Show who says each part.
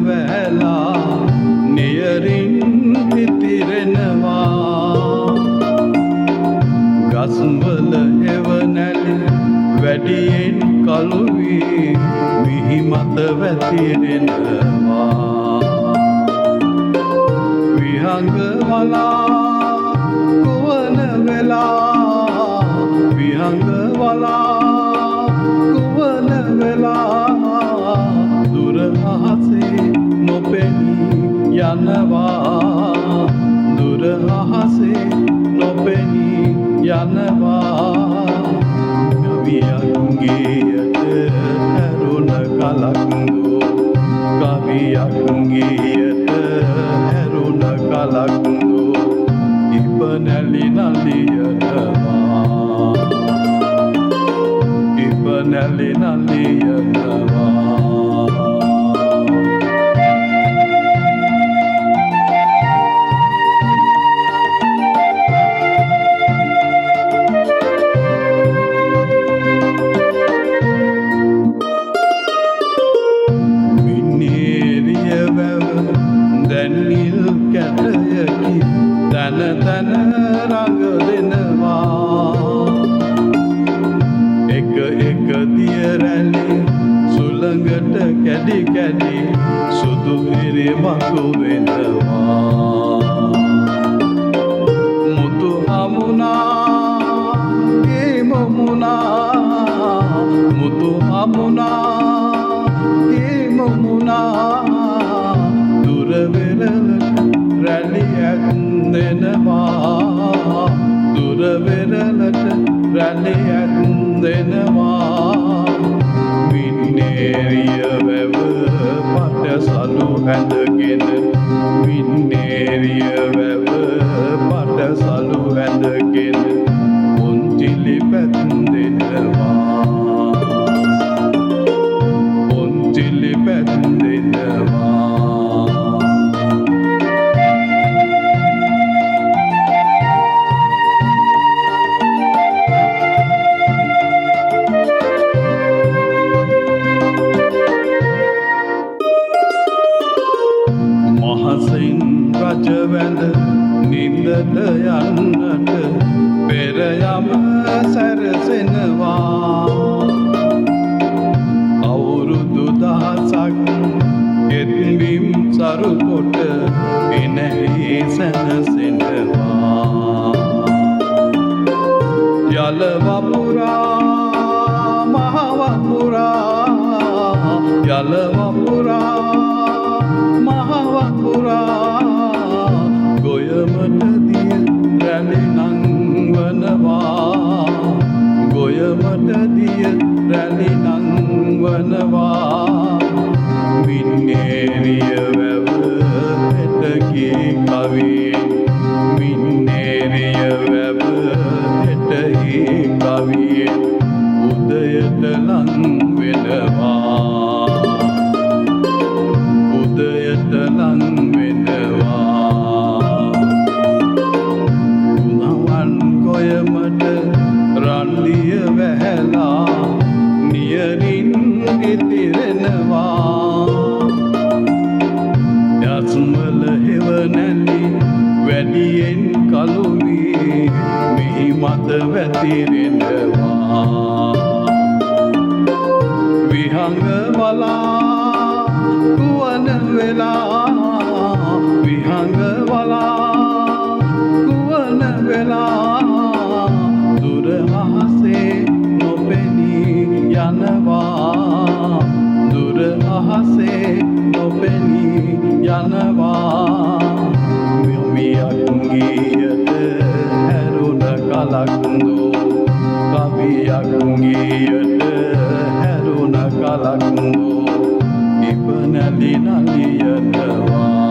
Speaker 1: වැහැලා නියරින් පිතිරෙනවා ගස්වල හෙවණැලි වැඩියෙන් කළු වී මිහි මත වැතිරෙනවා විහංග වලා කුවන වෙලා විහංග වලා කුවන වෙලා දුර අහසේ නොපෙනී යනවා දුර අහසේ නොපෙනී යනවා කවියන්ගේයට හැරුණ කලක්දෝ කවියන්ගේයට හැරුණ කලක්දෝ ඉප නැලි නලියනවා ඉප නැලි නලියනවා දැන්නිල් කැටයකි තන තන රඟ දෙනවා එක එක දිය රැලි සුළඟට කැඩි කැඩි සුදු හිරි මතු වෙනවා මුතු හමුණා ඒ මොමුණා මුතු හමුණා ඒ මොමුණා රැලි ඇත්දෙනවා දුර වෙරළට රැලි ඇත්දෙනවා වින්නේරිය වැව පට සලු ඇඳගෙන වින්නේරිය වැව පට සලු ඇඳගෙන පොන්තිලි පැත්දෙනවා පොන්තිලි පැත්දෙනවා මහසින් රජවැඳ නින්දට යන්නට පෙර යම සැරසෙනවා අවුරුදු දහසක් ගෙත්වීම් සරු කොට එනෙහි සැනසෙනවා යල වපුරා මහ වපුරා යල වපුරා මහවපුරා ගොයමට දිය රැලි නංවනවා ගොයමට දිය රැලි නංවනවා මින්නේරිය වැව හෙටකී කවියෙන් මින්නේරිය වැව හෙටහි කවියෙන් උදයට ලං වෙනවා උදයට ලං වෙනවා ගුණවන් ගොයමට රන්දිය වැහැලා නියරින් ඉතිරෙනවා යස්මල හෙවණැලි වැඩියෙන් කළු වී මිහි මත වැතිරෙනවා විහංග වලා කුවන වෙලා විහංග වලා කුවන වෙලා දුර අහසේ නොපෙනී යනවා දුර අහසේ නොපෙනී යනවා මියමියන්ගේයට හැරුණ කලක්දෝ කවියන්ගේයට හැරුණ කලක්දෝ ඉප නැලි නලියනවා